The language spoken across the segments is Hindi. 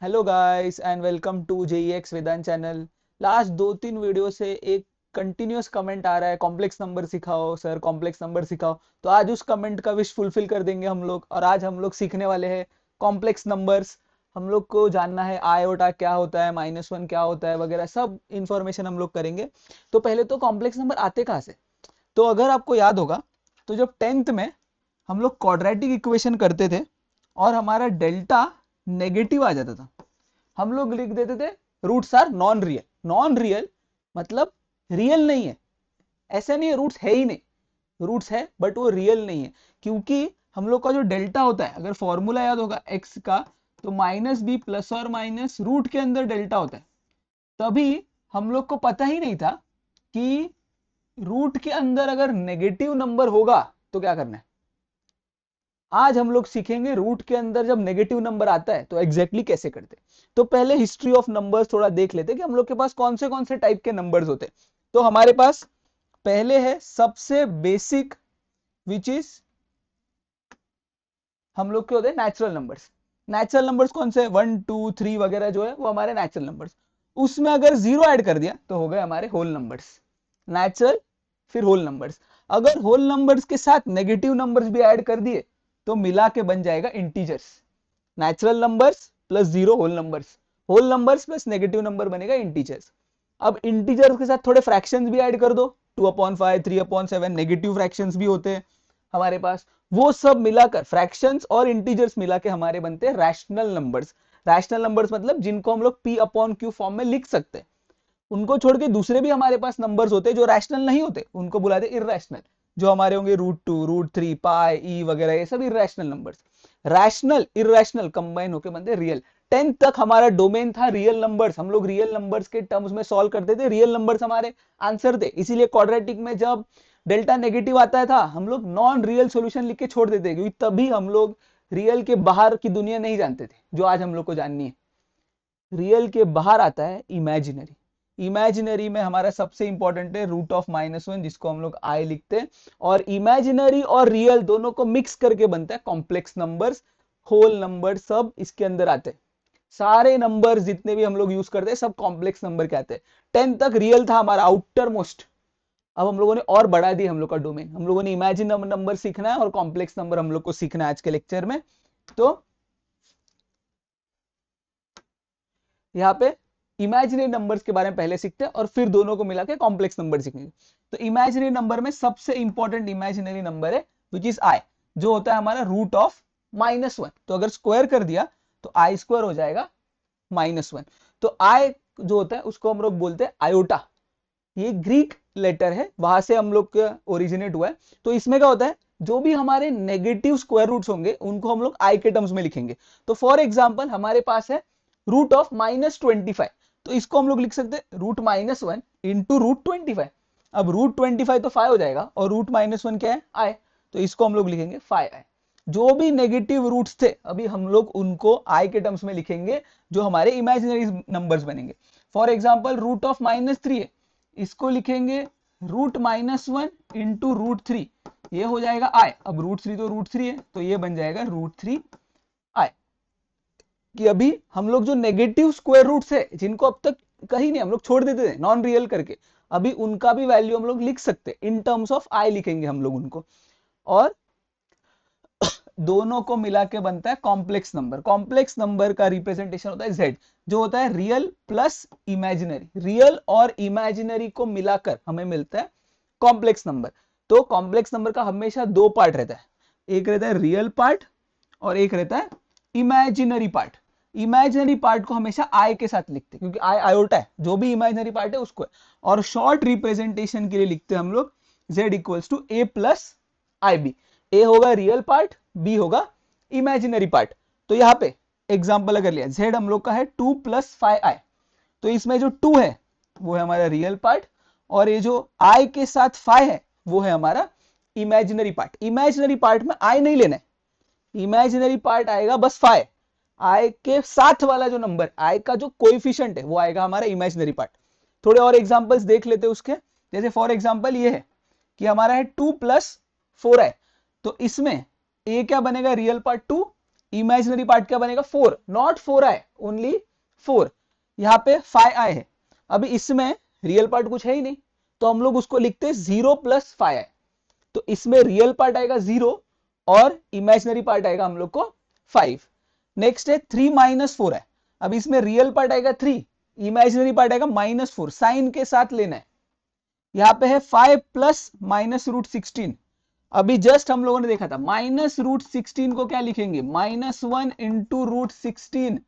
Hello guys and welcome to JEEx Vedant channel. Last 2-3 video से एक कंटिन्यूअस कमेंट आ रहा है, कॉम्प्लेक्स नंबर सिखाओ सर, कॉम्प्लेक्स नंबर सिखाओ। तो आज उस कमेंट का विश फुलफिल कर देंगे हम लोग, और आज हम लोग सीखने वाले हैं कॉम्प्लेक्स नंबर्स। हम लोग को जानना है आयोटा क्या होता है, -1 क्या होता है, वगैरह सब इंफॉर्मेशन हम लोग करेंगे। तो पहले तो कॉम्प्लेक्स नंबर आते कहाँ से? तो अगर आपको याद होगा, तो जब 10th में हम लोग क्वाड्रेटिक इक्वेशन करते थे और हमारा डेल्टा नेगेटिव आ जाता था, हम लोग लिख देते थे roots are non real. Non real मतलब रियल नहीं है, ऐसा नहीं है रूट्स है ही नहीं, रूट्स है बट वो रियल नहीं है। क्योंकि हम लोग का जो डेल्टा होता है, अगर फॉर्मूला याद होगा एक्स का, तो -b प्लस और माइनस रूट के अंदर डेल्टा होता है। तभी हम लोग को पता ही नहीं था कि रूट के अंदर अगर नेगेटिव नंबर होगा तो क्या करना है। आज हम लोग सीखेंगे रूट के अंदर जब नेगेटिव नंबर आता है तो एग्जैक्टली कैसे करते। तो पहले हिस्ट्री ऑफ नंबर्स थोड़ा देख लेते कि हम लोग के पास कौन से टाइप के नंबर्स होते हैं। तो हमारे पास पहले है सबसे बेसिक, विच इज हम लोग के होते हैं नेचुरल नंबर्स। नेचुरल नंबर्स कौन से? 1 2 3 वगैरह जो है वो हमारे नेचुरल नंबर्स। उसमें अगर जीरो ऐड कर दिया तो हो गए हमारे होल नंबर्स। नेचुरल, फिर होल नंबर्स। अगर होल नंबर्स के साथ नेगेटिव नंबर्स भी ऐड कर दिए तो मिला के बन जाएगा integers. Natural numbers plus zero whole numbers, whole numbers plus negative number बनेगा इंटीजर्स। अब इंटीजर्स के साथ थोड़े फ्रैक्शंस भी ऐड कर दो, 2/5 3/7 नेगेटिव फ्रैक्शंस भी होते हैं हमारे पास। वो सब मिलाकर फ्रैक्शंस और इंटीजर्स मिला के हमारे बनते हैं रैशनल नंबर्स। रैशनल नंबर्स मतलब जिनको हम लोग p/q फॉर्म में लिख सकते हैं। उनको छोड़ के दूसरे भी हमारे पास नंबर्स होते हैं जो रैशनल नहीं होते, उनको बुलाते हैं इररेशनल। जो हमारे होंगे √2 √3 पाई ई वगैरह, ये सब irrational numbers. Rational irrational combine होकर बनते रियल। 10th तक हमारा डोमेन था रियल नंबर्स। हम लोग रियल नंबर्स के टर्म्स में सॉल्व करते थे, रियल नंबर्स हमारे आंसर थे। इसीलिए क्वाड्रेटिक में जब डेल्टा नेगेटिव आता था हम लोग नॉन रियल सॉल्यूशन लिख के छोड़ देते, क्योंकि तभी हम लोग रियल के बाहर की दुनिया नहीं जानते थे जो आज हम लोग को जाननी है। रियल के बाहर आता है इमेजिनरी। इमेजिनरी में हमारा सबसे इंपॉर्टेंट है √(-1), जिसको हम लोग आई लिखते हैं। और इमेजिनरी और रियल दोनों को मिक्स करके बनता है कॉम्प्लेक्स नंबर्स। होल नंबर सब इसके अंदर आते हैं। सारे नंबर जितने भी हम लोग यूज करते हैं सब कॉम्प्लेक्स नंबर के आते हैं। 10 तक रियल था हमारा आउटर मोस्ट। अब हम लोगों ने और बढ़ा दी हम लोग का डोमेन। हम लोगों ने इमेजिन नंबर सीखना है और कॉम्प्लेक्स नंबर हम लोग को सीखना है आज के लेक्चर में। तो यहाँ पे इमेजिनरी नंबर्स के बारे में पहले सीखते हैं और फिर दोनों को मिला के कॉम्प्लेक्स नंबर सीखेंगे। तो इमेजिनरी नंबर में सबसे इंपॉर्टेंट इमेजिनरी नंबर है विच इज आई, जो होता है हमारा √(-1). तो अगर स्क्वायर कर दिया तो आई स्क्वायर हो जाएगा -1। तो आई जो होता है उसको हम लोग बोलते हैं आयोटा। ये ग्रीक लेटर है, वहां से हम लोग का ओरिजिनेट हुआ है। तो इसमें क्या होता है, जो भी हमारे नेगेटिव स्क्वायर रूट्स होंगे उनको हम लोग आई के टर्म्स में लिखेंगे। तो फॉर एग्जांपल हमारे पास है √(-25). तो इसको हम लोग लिख सकते हैं √-1 इंटू √25। अब √25 तो 5 हो जाएगा और √-1 क्या है? आई। तो इसको हम लोग लिखेंगे 5i। जो भी नेगेटिव रूट्स थे अभी हम लोग उनको आई के टर्म्स में लिखेंगे, जो हमारे इमेजिनरी नंबर्स बनेंगे। फॉर एग्जाम्पल √(-3) है, इसको लिखेंगे √-1 इंटू √3, ये हो जाएगा आई। अब √3 तो √3 है, तो ये बन जाएगा √3i। कि अभी हम लोग जो नेगेटिव स्क्वायर रूट्स है जिनको अब तक कहीं नहीं हम लोग छोड़ देते थे नॉन रियल करके, अभी उनका भी वैल्यू हम लोग लिख सकते हैं, इन टर्म्स ऑफ आई लिखेंगे हम लोग उनको। और दोनों को मिला के बनता है कॉम्प्लेक्स नंबर। कॉम्प्लेक्स नंबर का रिप्रेजेंटेशन होता है z, जो होता है रियल प्लस इमेजिनरी। रियल और इमेजिनरी को मिलाकर हमें मिलता है कॉम्प्लेक्स नंबर। तो कॉम्प्लेक्स नंबर का हमेशा दो पार्ट रहता है, एक रहता है रियल पार्ट और एक रहता है इमेजिनरी पार्ट। इमेजिनरी पार्ट को हमेशा आई के साथ लिखते हैं क्योंकि आई आयोटा है, जो भी इमेजिनरी पार्ट है उसको है। और शॉर्ट रिप्रेजेंटेशन के लिए लिखते हैं हम लोग z equals to a plus i b. A होगा रियल पार्ट, बी होगा इमेजिनरी पार्ट। तो यहां पे एग्जांपल अगर लिया, z हम लोग का है 2 + 5i। तो इसमें जो 2 है वो है हमारा रियल पार्ट, और ये जो i के साथ 5 है वो है हमारा इमेजिनरी पार्ट। इमेजिनरी पार्ट में i नहीं लेना है, इमेजिनरी पार्ट आएगा बस 5। i के साथ वाला जो नंबर, i का जो कोएफिशिएंट है वो आएगा हमारा इमेजिनरी पार्ट। थोड़े और एग्जांपल्स देख लेते हैं उसके। जैसे फॉर एग्जांपल ये है कि हमारा है 2 + 4i। तो इसमें a क्या बनेगा? रियल पार्ट 2, इमेजिनरी पार्ट क्या बनेगा 4, नॉट 4i, ओनली 4। यहाँ पे 5i है। अभी इसमें रियल पार्ट कुछ है ही नहीं, तो हम लोग उसको लिखते हैं 0 + 5i। तो इसमें रियल पार्ट आएगा 0 और इमेजिनरी पार्ट आएगा हम लोग को 5। नेक्स्ट है 3 - 4i। अब इसमें रियल पार्ट आएगा 3, इमेजिनरी पार्ट आएगा -4, साइन के साथ लेना है। यहाँ पे है 5 + -√16। अभी जस्ट हम लोगों ने देखा था -√16 को क्या लिखेंगे, -1 × √16,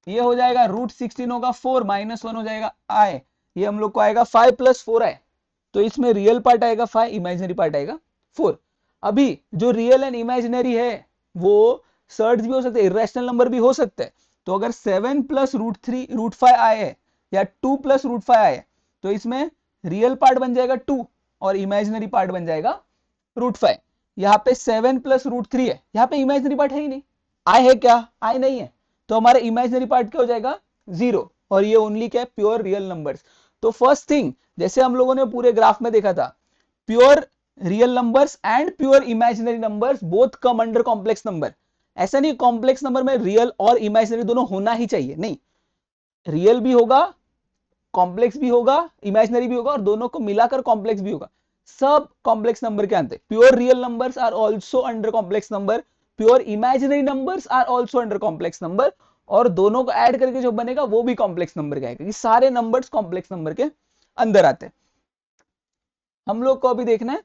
ये हो जाएगा √16 होगा 4, -1 हो जाएगा i, ये हम लोग को आएगा 5 + 4i। तो इसमें रियल पार्ट आएगा 5, इमेजिनरी पार्ट आएगा 4। अभी जो रियल एंड इमेजिनरी है वो सर्ड्स भी हो सकते हैं, इरेशनल नंबर भी हो सकते हैं। तो अगर 7 + √5i है या 2 + √5i है, तो इसमें रियल पार्ट बन जाएगा 2 और इमेजिनरी पार्ट बन जाएगा √5। यहाँ पे 7 + √3 है, यहाँ पे इमेजिनरी पार्ट है ही नहीं, i है क्या, i नहीं है, तो हमारा इमेजिनरी पार्ट क्या हो जाएगा 0, और ये ओनली क्या है, प्योर रियल नंबर्स। तो फर्स्ट थिंग, जैसे हम लोगों ने पूरे ग्राफ में देखा था, pure real numbers and pure imaginary numbers both come under complex number. ऐसा नहीं कॉम्प्लेक्स नंबर में रियल और इमेजिनरी दोनों होना ही चाहिए, नहीं, रियल भी होगा, कॉम्प्लेक्स भी होगा, इमेजिनरी भी होगा, और दोनों को मिलाकर कॉम्प्लेक्स भी होगा। सब कॉम्प्लेक्स नंबर के अंदर pure real numbers are also under complex number, pure imaginary numbers are also under complex number, और दोनों को ऐड करके जो बनेगा वो भी कॉम्प्लेक्स नंबर का है। सारे नंबर्स कॉम्प्लेक्स नंबर के अंदर आते हैं। हम लोग को अभी देखना है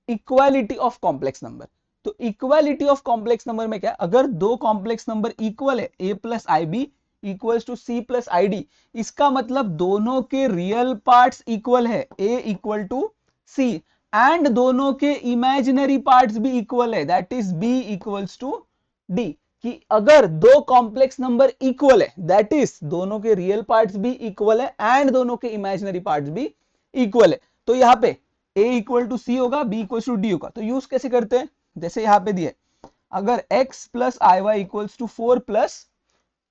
इक्वालिटी ऑफ कॉम्प्लेक्स नंबर। तो इक्वालिटी ऑफ कॉम्प्लेक्स नंबर में क्या, अगर दो कॉम्प्लेक्स नंबर इक्वल है, a + ib equals to c + id, इसका मतलब दोनों के रियल पार्ट्स इक्वल है, a = c, एंड दोनों के इमेजिनरी पार्ट्स भी इक्वल है, दैट इज b = d। कि अगर दो कॉम्प्लेक्स नंबर इक्वल है, दैट इज दोनों के रियल पार्ट्स भी इक्वल है एंड दोनों के इमेजिनरी पार्ट्स भी इक्वल है। तो यहाँ पे a = c होगा, b = d होगा। तो यूज कैसे करते हैं, जैसे यहाँ पे दिए, अगर x + iy = 4 +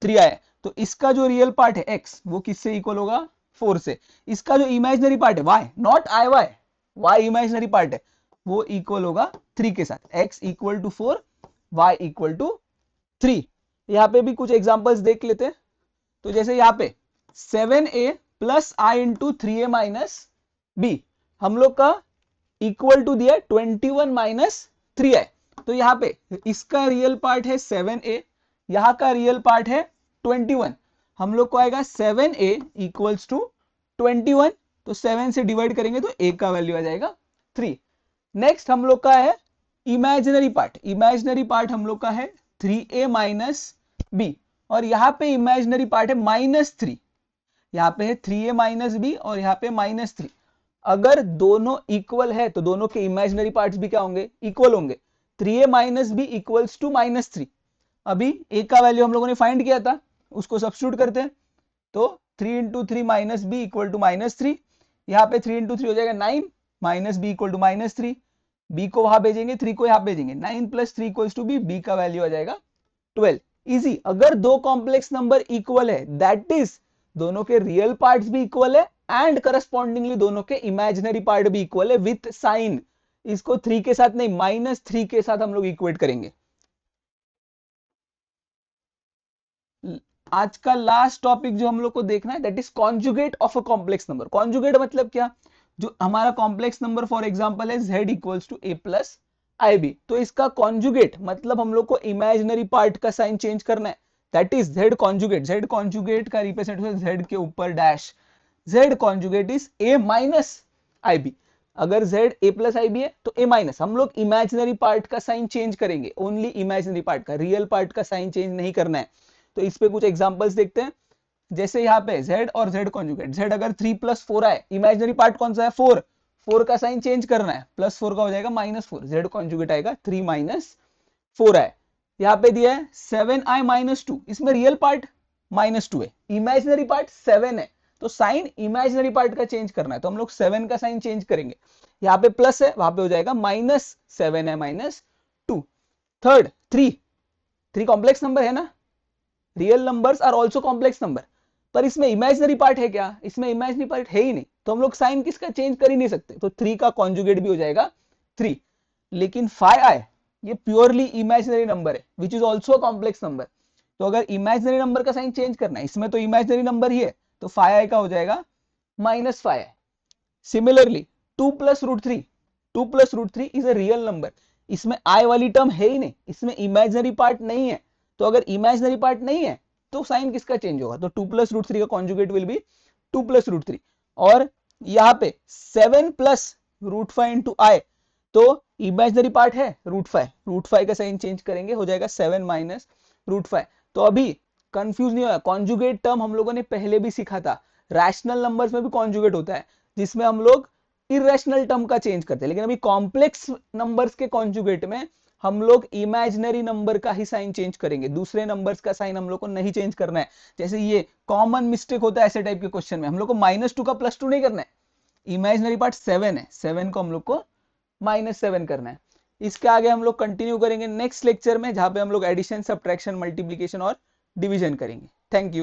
3i, तो इसका जो रियल पार्ट है x वो किससे इक्वल होगा, 4 से। इसका जो इमेजिनरी पार्ट है y, not iy, y imaginary part है, वो इक्वल होगा 3 के साथ। x = 4, y = 3। यहाँ पे भी कुछ एग्जांपल्स देख लेते हैं। तो जैसे यहाँ पे 7a + i × 3a - b, हम लोग का इक्वल टू दिया 21 - 3i। तो यहाँ पे इसका रियल पार्ट है 7a, यहाँ का रियल पार्ट है 21, हम लोग को आएगा 7a = 21, तो 7 से डिवाइड करेंगे तो a का वैल्यू आ जाएगा 3। नेक्स्ट हम लोग का है इमेजिनरी पार्ट, इमेजिनरी पार्ट हम लोग का है 3a - b, और यहाँ पे इमेजिनरी पार्ट है -3, यहाँ पे है 3a - b और यहाँ पे -3। अगर दोनों इक्वल है तो दोनों के इमेजिनरी पार्ट्स भी क्या होंगे, इक्वल होंगे। 3a - b = -3। अभी a का वैल्यू हम लोगों ने फाइंड किया था, उसको सब्स्टिट्यूट करते हैं, तो 3 × 3 - b = -3, यहाँ पे 3 × 3 हो जाएगा 9, -b = -3, b को वहां भेजेंगे, 3 को यहाँ भेजेंगे, 9 + 3 = b, b का वैल्यू आ जाएगा 12। इजी। अगर दो कॉम्प्लेक्स नंबर इक्वल है, दैट इज दोनों के रियल पार्ट्स भी इक्वल है एंड करस्पॉन्डिंगली दोनों के इमेजिनरी पार्ट भी इक्वल है विथ साइन। इसको 3 के साथ नहीं, -3 के साथ हम लोग इक्वेट करेंगे। आज का लास्ट टॉपिक जो हम लोग को देखना है, that is conjugate of a complex number. Conjugate मतलब क्या, जो हमारा कॉम्प्लेक्स नंबर फॉर एग्जांपल है z = a + ib, तो इसका कॉन्जुगेट मतलब हम लोग को इमेजिनरी पार्ट का साइन चेंज करना है, that is z conjugate. z conjugate का रिप्रेजेंट होता है z के ऊपर dash, z conjugate is a - ib। अगर z a + ib है तो a-, हम लोग इमेजिनरी पार्ट का साइन चेंज करेंगे, ओनली इमेजिनरी पार्ट का, रियल पार्ट का साइन चेंज नहीं करना है। तो इस पे कुछ एग्जांपल्स देखते हैं। जैसे यहाँ पे z और z कॉन्जुगेट, z अगर 3 + 4 आए, इमेजिनरी पार्ट कौन सा है 4, 4 का साइन चेंज करना है, +4 का हो जाएगा -4, z कॉन्जुगेट आएगा 3 - 4 आए। यहाँ पे दिया है 7i - 2, इसमें रियल पार्ट -2 है, इमेजिनरी पार्ट 7 है, तो साइन इमेजिनरी पार्ट का चेंज करना है, तो हम लोग 7 का साइन चेंज करेंगे। यहाँ पे प्लस है, वहां पे हो जाएगा -7i - 2। थर्ड 3 कॉम्प्लेक्स नंबर है ना, real numbers are also complex number, पर इसमें इमेजिनरी पार्ट है क्या, इसमें इमेजिनरी पार्ट है ही नहीं, तो हम लोग साइन किसका चेंज कर ही नहीं सकते, तो 3 का कॉन्जुगेट भी हो जाएगा 3। लेकिन 5i ये प्योरली इमेजिनरी नंबर है which is also complex number. तो अगर इमेजिनरी नंबर का साइन चेंज करना है, इसमें तो इमेजिनरी नंबर ही है, तो फाइव आई का हो जाएगा -5i। Similarly 2 plus root three, 2 plus root three is a real number, इसमें आई वाली टर्म है ही नहीं, इसमें इमेजिनरी पार्ट नहीं है। तो अगर इमेजिनरी पार्ट नहीं है तो साइन किसका चेंज होगा, तो 2 प्लस रूट थ्री का conjugate will be 2 plus root three. और यहाँ पे 7 plus root five into i, तो इमेजिनरी पार्ट है रूट फाइव का साइन चेंज करेंगे, हो जाएगा 7 माइनस रूट फाइव। तो अभी कंफ्यूज नहीं होगा, कॉन्जुगेट टर्म हम लोगों ने पहले भी सीखा था, रैशनल नंबर्स में भी कॉन्जुगेट होता है जिसमें हम लोग इरेशनल टर्म का चेंज करते हैं, लेकिन अभी कॉम्प्लेक्स नंबर्स के कॉन्जुगेट में हम लोग इमेजिनरी नंबर का ही साइन चेंज करेंगे, दूसरे नंबर्स का साइन हम लोग को नहीं चेंज करना है। जैसे ये कॉमन मिस्टेक होता है ऐसे टाइप के क्वेश्चन में, हम लोग को -2 का +2 नहीं करना है, इमेजिनरी पार्ट 7 है, 7 को हम लोग को -7 करना है। इसके आगे हम लोग कंटिन्यू करेंगे नेक्स्ट लेक्चर में, जहां पे हम लोग एडिशन, सब्ट्रैक्शन, मल्टीप्लीकेशन और डिवीजन करेंगे। Thank you.